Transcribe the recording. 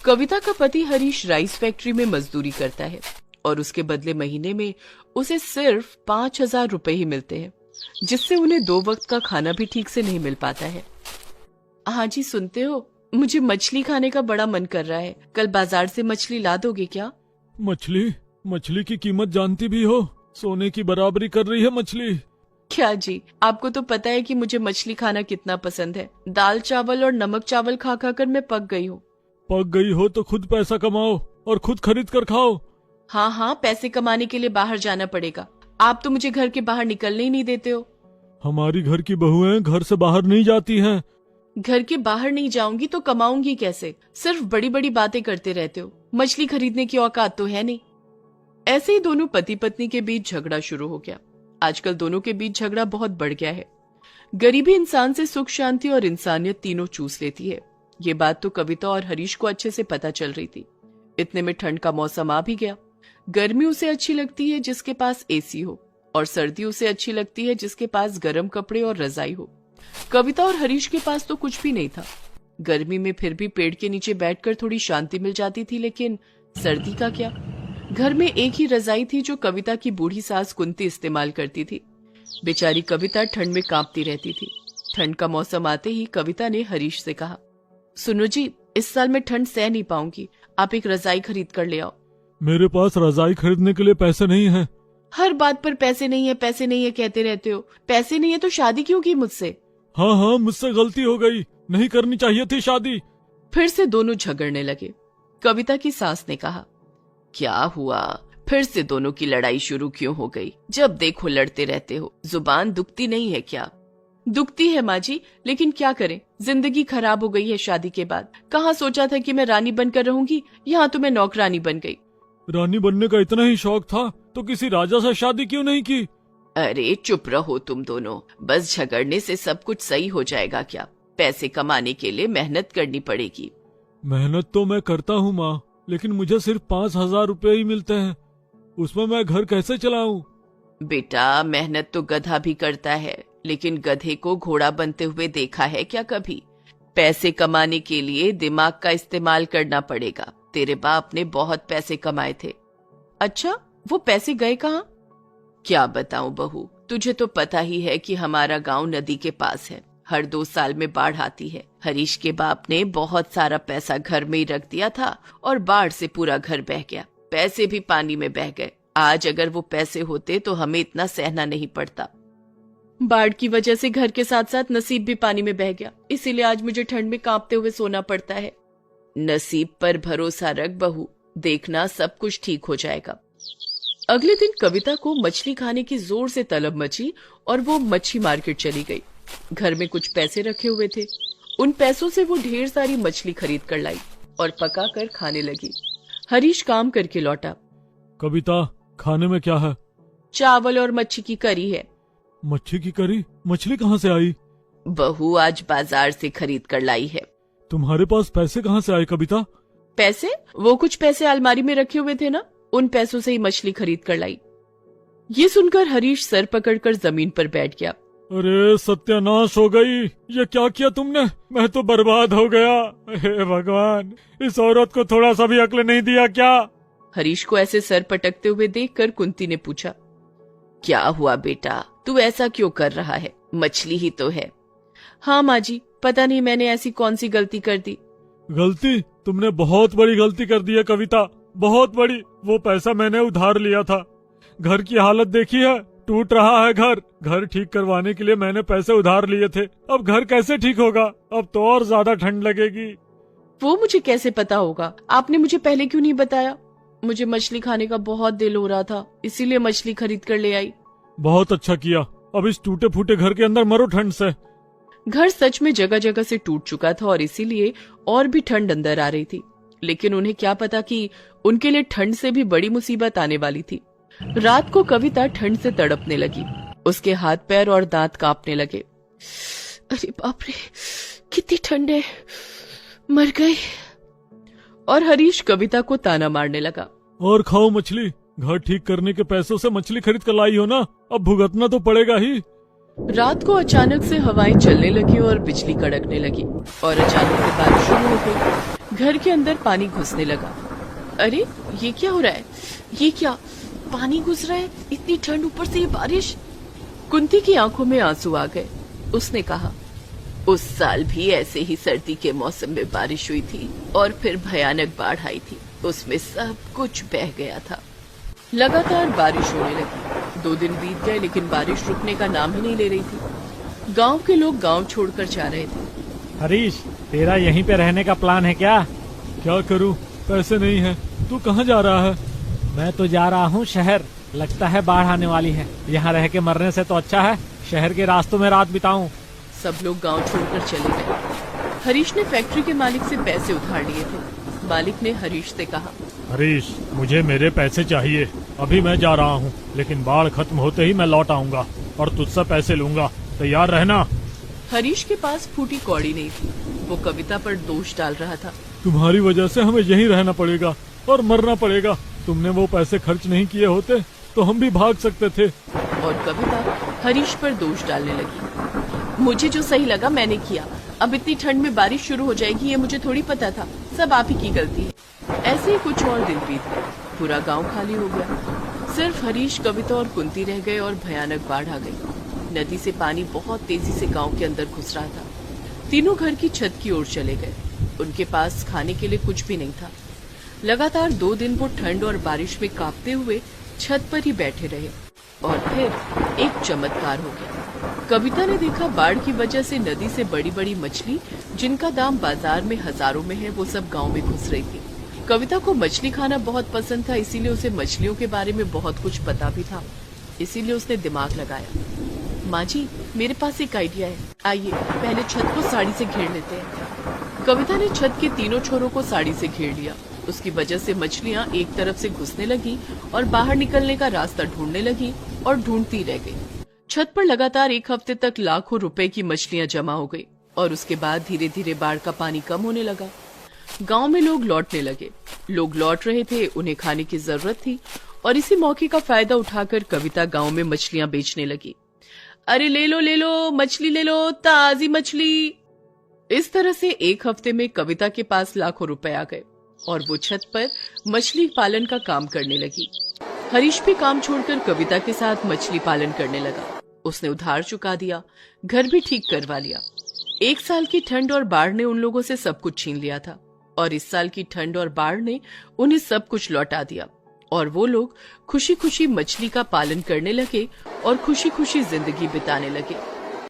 कविता का पति Harish rice factory में मजदूरी करता है और उसके बदले महीने में उसे सिर्फ 5,000 रुपए ही मिलते हैं, जिससे उन्हें 2 वक्त का खाना भी ठीक से नहीं मिल पाता है। हाँ जी, सुनते हो, मुझे मछली खाने का बड़ा मन कर रहा है। कल बाजार से मछली ला दोगे क्या? मछली की कीमत जानती भी हो, सोने की बराबरी कर रही है मछली। क्या जी, आपको तो पता है कि मुझे मछली खाना कितना पसंद है। दाल चावल और नमक चावल खा खा कर मैं पक गई हूँ। पक गई हो तो खुद पैसा कमाओ और खुद खरीद कर खाओ। हाँ, पैसे कमाने के लिए बाहर जाना पड़ेगा। आप तो मुझे घर के बाहर निकलने ही नहीं देते हो। हमारी घर की बहुएं घर से बाहर नहीं जाती हैं। घर के बाहर नहीं जाऊंगी तो कमाऊंगी कैसे? सिर्फ बड़ी बड़ी बातें करते रहते हो। मछली खरीदने की औकात तो है नहीं। ऐसे ही दोनों पति पत्नी के बीच झगड़ा शुरू हो गया। आजकल दोनों के बीच झगड़ा बहुत बढ़ गया है। गरीबी इंसान से सुख शांति और इंसानियत तीनों चूस लेती है। ये बात तो कविता और हरीश को अच्छे से पता चल रही थी। इतने में ठंड का मौसम आ भी गया। गर्मी उसे अच्छी लगती है जिसके पास एसी हो, और सर्दी उसे अच्छी लगती है जिसके पास गर्म कपड़े और रजाई हो। कविता और हरीश के पास तो कुछ भी नहीं था। गर्मी में फिर भी पेड़ के नीचे बैठकर थोड़ी शांति मिल जाती थी, लेकिन सर्दी का क्या? घर में एक ही रजाई थी जो कविता की बूढ़ी सास कुंती इस्तेमाल करती थी। बेचारी कविता ठंड में कांपती रहती थी। ठंड का मौसम आते ही कविता ने हरीश से कहा, सुनो जी, इस साल मैं ठंड सह नहीं पाऊंगी, आप एक रजाई खरीद कर ले आओ। मेरे पास रजाई खरीदने के लिए पैसे नहीं हैं। हर बात पर पैसे नहीं है कहते रहते हो। पैसे नहीं है तो शादी क्यों की मुझसे? हाँ, मुझसे गलती हो गई, नहीं करनी चाहिए थी शादी। फिर से दोनों झगड़ने लगे। कविता की सास ने कहा, क्या हुआ? फिर से दोनों की लड़ाई शुरू क्यों हो गई? जब देखो लड़ते रहते हो। जुबान दुखती नहीं है क्या? दुखती है माँ जी, लेकिन क्या करें, जिंदगी खराब हो गई है शादी के बाद। कहाँ सोचा था कि मैं रानी बनकर रहूंगी, यहाँ तो मैं नौकरानी बन गई। रानी बनने का इतना ही शौक था तो किसी राजा से शादी क्यों नहीं की? अरे चुप रहो तुम दोनों, बस झगड़ने से सब कुछ सही हो जाएगा क्या? पैसे कमाने के लिए मेहनत करनी पड़ेगी। मेहनत तो मैं करता हूँ माँ, लेकिन मुझे सिर्फ 5,000 रुपए ही मिलते हैं। उसमें मैं घर कैसे चलाऊं? बेटा, मेहनत तो गधा भी करता है, लेकिन गधे को घोड़ा बनते हुए देखा है क्या कभी? पैसे कमाने के लिए दिमाग का इस्तेमाल करना पड़ेगा। तेरे बाप ने बहुत पैसे कमाए थे। अच्छा, वो पैसे गए कहाँ? क्या बताऊं बहू, तुझे तो पता ही है कि हमारा गांव नदी के पास है। हर 2 साल में बाढ़ आती है। हरीश के बाप ने बहुत सारा पैसा घर में ही रख दिया था और बाढ़ से पूरा घर बह गया। पैसे भी पानी में बह गए। आज अगर वो पैसे होते तो हमें इतना सहना नहीं पड़ता। बाढ़ की वजह से घर के साथ साथ नसीब भी पानी में बह गया, इसीलिए आज मुझे ठंड में कांपते हुए सोना पड़ता है। नसीब पर भरोसा रख बहू, देखना सब कुछ ठीक हो जाएगा। अगले दिन कविता को मछली खाने की जोर से तलब मची और वो मच्छी मार्केट चली गई। घर में कुछ पैसे रखे हुए थे। उन पैसों से वो ढेर सारी मछली खरीद कर लाई और पका कर खाने लगी। हरीश काम करके लौटा। कविता, खाने में क्या है? चावल और मच्छी की करी है। मच्छी की करी? मछली कहाँ से आई? बहू आज बाजार से खरीद कर लाई है। तुम्हारे पास पैसे कहाँ से आए कविता? पैसे? वो कुछ पैसे अलमारी में रखे हुए थे ना, उन पैसों से ही मछली खरीद कर लाई। ये सुनकर हरीश सर पकड़कर जमीन पर बैठ गया। अरे सत्यानाश हो गई, ये क्या किया तुमने? मैं तो बर्बाद हो गया। हे भगवान, इस औरत को थोड़ा सा भी अक्ल नहीं दिया क्या? हरीश को ऐसे सर पटकते हुए देखकर कुंती ने पूछा, क्या हुआ बेटा, तू ऐसा क्यों कर रहा है? मछली ही तो है। हाँ माँ जी, पता नहीं मैंने ऐसी कौन सी गलती कर दी। गलती? तुमने बहुत बड़ी गलती कर दी है कविता, बहुत बड़ी। वो पैसा मैंने उधार लिया था। घर की हालत देखी है, टूट रहा है घर। घर ठीक करवाने के लिए मैंने पैसे उधार लिए थे। अब घर कैसे ठीक होगा? अब तो और ज्यादा ठंड लगेगी। वो मुझे कैसे पता होगा? आपने मुझे पहले क्यों नहीं बताया? मुझे मछली खाने का बहुत दिल हो रहा था, इसीलिए मछली खरीद कर ले आई। बहुत अच्छा किया। अब इस टूटे फूटे घर के अंदर मरो ठंड से। घर सच में जगह जगह से टूट चुका था और इसीलिए और भी ठंड अंदर आ रही थी। लेकिन उन्हें क्या पता कि उनके लिए ठंड से भी बड़ी मुसीबत आने वाली थी। रात को कविता ठंड से तड़पने लगी। उसके हाथ पैर और दांत कांपने लगे। अरे बाप रे, कितनी ठंड है, मर गई। और हरीश कविता को ताना मारने लगा। और खाओ मछली, घर ठीक करने के पैसों से मछली खरीद कर लाई हो ना, अब भुगतना तो पड़ेगा ही। रात को अचानक से हवाएं चलने लगी और बिजली कड़कने लगी और अचानक से बारिश शुरू हो गई। घर के अंदर पानी घुसने लगा। अरे ये क्या हो रहा है? ये क्या पानी घुस रहा है? इतनी ठंड, ऊपर से ये बारिश। कुंती की आंखों में आंसू आ गए। उसने कहा, उस साल भी ऐसे ही सर्दी के मौसम में बारिश हुई थी और फिर भयानक बाढ़ आई थी। उसमें सब कुछ बह गया था। लगातार बारिश होने लगी। 2 दिन बीत गए लेकिन बारिश रुकने का नाम ही नहीं ले रही थी। गांव के लोग गांव छोड़कर जा रहे थे। हरीश, तेरा यहीं पे रहने का प्लान है क्या? क्या करूं, पैसे नहीं है। तू कहाँ जा रहा है? मैं तो जा रहा हूँ शहर। लगता है बाढ़ आने वाली है। यहाँ रह के मरने से तो अच्छा है शहर के रास्तों में रात बिताऊं। सब लोग गांव छोड़कर चले गए। हरीश ने फैक्ट्री के मालिक से पैसे उधार लिए थे। मालिक ने हरीश से कहा, हरीश, मुझे मेरे पैसे चाहिए। अभी मैं जा रहा हूँ, लेकिन बाढ़ खत्म होते ही मैं लौट आऊंगा और तुझसे पैसे लूंगा। तैयार रहना। हरीश के पास फूटी कौड़ी नहीं थी। वो कविता पर दोष डाल रहा था। तुम्हारी वजह से हमें यहीं रहना पड़ेगा और मरना पड़ेगा। तुमने वो पैसे खर्च नहीं किए होते तो हम भी भाग सकते थे। और कविता हरीश पर दोष डालने लगी। मुझे जो सही लगा मैंने किया। अब इतनी ठंड में बारिश शुरू हो जाएगी ये मुझे थोड़ी पता था। सब आप ही की गलती है। ऐसे ही कुछ और दिन बीत गए। पूरा गांव खाली हो गया। सिर्फ हरीश, कविता और कुंती रह गए और भयानक बाढ़ आ गई। नदी से पानी बहुत तेजी से गांव के अंदर घुस रहा था। तीनों घर की छत की ओर चले गए। उनके पास खाने के लिए कुछ भी नहीं था। लगातार 2 दिन वो ठंड और बारिश में कांपते हुए छत पर ही बैठे रहे। और फिर एक चमत्कार हो गया। कविता ने देखा बाढ़ की वजह से नदी से बड़ी बड़ी मछली, जिनका दाम बाजार में हजारों में है, वो सब गांव में घुस रही थी। कविता को मछली खाना बहुत पसंद था, इसीलिए उसे मछलियों के बारे में बहुत कुछ पता भी था। इसीलिए उसने दिमाग लगाया। माँ जी, मेरे पास एक आइडिया है। आइए पहले छत को साड़ी से घेर लेते हैं। कविता ने छत के तीनों छोरों को साड़ी से घेर लिया। उसकी वजह से मछलियां एक तरफ से घुसने लगी और बाहर निकलने का रास्ता ढूंढने लगी और ढूंढती रह गई। छत पर लगातार 1 हफ्ते तक लाखों रुपए की मछलियां जमा हो गई और उसके बाद धीरे धीरे बाढ़ का पानी कम होने लगा। गांव में लोग लौटने लगे। लोग लौट रहे थे, उन्हें खाने की जरूरत थी और इसी मौके का फायदा उठाकर कविता गांव में मछलियां बेचने लगी। अरे ले लो मछली ले लो, ताजी मछली। इस तरह से 1 हफ्ते में कविता के पास लाखों रुपए आ गए और वो छत पर मछली पालन का काम करने लगी। हरीश भी काम छोड़कर कविता के साथ मछली पालन करने लगा। उसने उधार चुका दिया, घर भी ठीक करवा लिया। 1 साल की ठंड और बाढ़ ने उन लोगों से सब कुछ छीन लिया था और इस साल की ठंड और बाढ़ ने उन्हें सब कुछ लौटा दिया और वो लोग खुशी खुशी मछली का पालन करने लगे और खुशी खुशी जिंदगी बिताने लगे।